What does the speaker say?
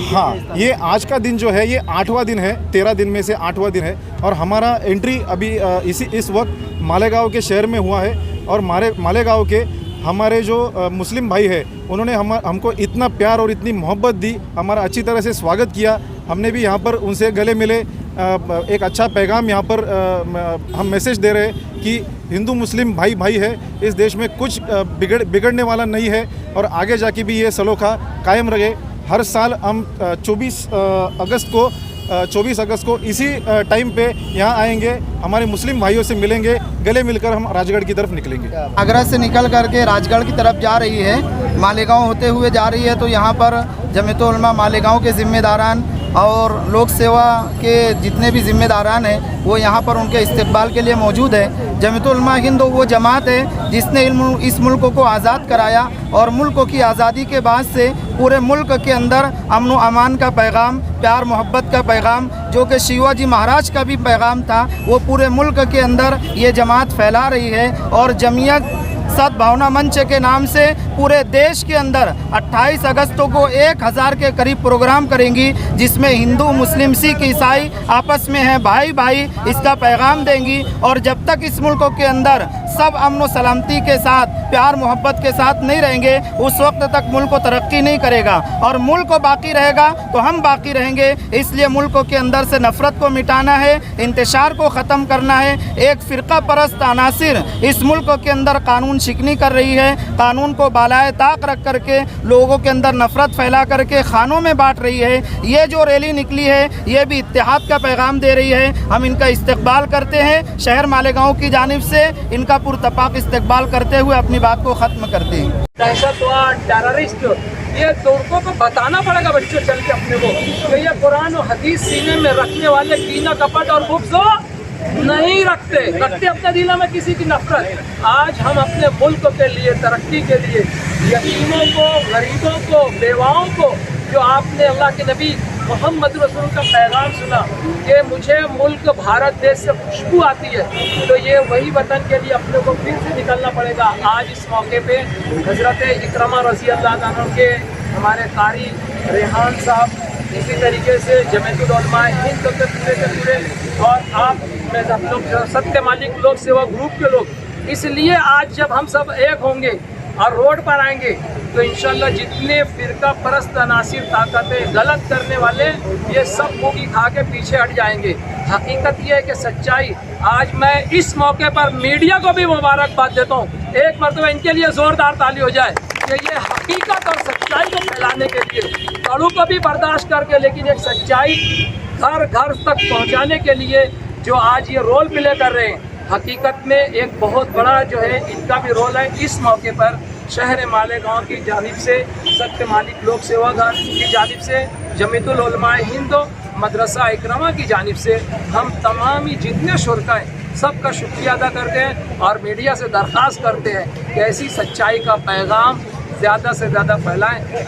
हाँ, ये आज का दिन जो है ये 8वां दिन है, 13 दिन में से 8वां दिन है और हमारा एंट्री अभी इस वक्त मालेगांव के शहर में हुआ है। और मालेगांव के हमारे जो मुस्लिम भाई है उन्होंने हमको इतना प्यार और इतनी मोहब्बत दी, हमारा अच्छी तरह से स्वागत किया। हमने भी यहाँ पर उनसे गले मिले, एक अच्छा पैगाम यहाँ पर हम मैसेज दे रहे हैं कि हिंदू मुस्लिम भाई भाई है, इस देश में कुछ बिगड़ने वाला नहीं है और आगे जाके भी ये सलोखा कायम रहे। हर साल हम 24 अगस्त को इसी टाइम पे यहाँ आएंगे, हमारे मुस्लिम भाइयों से मिलेंगे, गले मिलकर हम राजगढ़ की तरफ निकलेंगे। आगरा से निकल करके राजगढ़ की तरफ जा रही है, मालेगांव होते हुए जा रही है। तो यहाँ पर जमीयत उलमा मालेगांव के ज़िम्मेदारान और लोक सेवा के जितने भी ज़िम्मेदारान हैं वो यहाँ पर उनके इस्तकबाल के लिए मौजूद है। जमीयत उलमा हिंद वो जमात है जिसने इस मुल्क को आज़ाद कराया और मुल्क की आज़ादी के बाद से पूरे मुल्क के अंदर अमन व अमान का पैगाम, प्यार मोहब्बत का पैगाम, जो कि शिवाजी महाराज का भी पैगाम था, वो पूरे मुल्क के अंदर ये जमात फैला रही है। और जमीयत सद्भावना मंच के नाम से पूरे देश के अंदर 28 अगस्त को 1000 के करीब प्रोग्राम करेंगी, जिसमें हिंदू मुस्लिम सिख ईसाई आपस में हैं भाई भाई, इसका पैगाम देंगी। और जब तक इस मुल्क के अंदर सब अमन व सलामती के साथ, प्यार मोहब्बत के साथ नहीं रहेंगे, उस वक्त तक मुल्क को तरक्की नहीं करेगा। और मुल्क बाकी रहेगा तो हम बाकी रहेंगे। इसलिए मुल्क के अंदर से नफ़रत को मिटाना है, इंतशार को ख़त्म करना है। एक फ़िरका परस्त अनासिर इस मुल्क के अंदर कानून शिकनी कर रही है, कानून को बालाए ताक रख करके लोगों के अंदर नफ़रत फैला करके खानों में बांट रही है। ये जो रैली निकली है ये भी इत्तेहाद का पैगाम दे रही है। हम इनका इस्तकबाल करते हैं, शहर मालेगांव की जानिब से इनका पुरतपाक इस्तकबाल करते हुए अपनी बात को ख़त्म करते हैं। दहशतवाद, टेररिस्ट, ये तुर्कों को बताना पड़ेगा बच्चों चल के अपने को कि ये कुरान और हदीस सीने में रखने वाले कीना कपट और बुग़्ज़ नहीं रखते अपने दिलों में किसी की नफरत। आज हम अपने मुल्क के लिए, तरक्की के लिए, यतीमों को, गरीबों को, बेवाओं को, जो आपने अल्लाह के नबी मोहम्मद रसूल का पैगाम सुना कि मुझे मुल्क भारत देश से खुशबू आती है, तो ये वही वतन के लिए अपने को फिर से निकलना पड़ेगा। आज इस मौके पे हज़रत इकरमा रज़ी अल्लाह अन्हु के, हमारे कारी रेहान साहब, इसी तरीके से जमीयत उलमा हिंद के पूरे और आप सब लोग सत्य मालिक लोक सेवा ग्रुप के लोग, इसलिए आज जब हम सब एक होंगे और रोड पर आएंगे तो इंशाल्लाह जितने फ़िरका परस्त अनासिर ताकतें गलत करने वाले ये सब मुँह खा के पीछे हट जाएंगे। हकीकत ये है कि सच्चाई, आज मैं इस मौके पर मीडिया को भी मुबारकबाद देता हूँ, एक मरतबा इनके लिए ज़ोरदार ताली हो जाए कि ये हकीकत और सच्चाई को फैलाने के लिए कड़ू को भी बर्दाश्त करके, लेकिन एक सच्चाई घर घर तक पहुँचाने के लिए जो आज ये रोल प्ले कर रहे हैं, हकीकत में एक बहुत बड़ा जो है इनका भी रोल है। इस मौके पर शहर मालेगांव की जानिब से, सत्य मालिक लोक सेवा घर की जानिब से, जमीयतुल उलमा हिंद मदरसा इकरमा की जानिब से हम तमाम ही जितने शुरका हैं सबका शुक्रिया अदा करते हैं और मीडिया से दरख्वास्त करते हैं कि ऐसी सच्चाई का पैगाम ज़्यादा से ज़्यादा फैलाएं।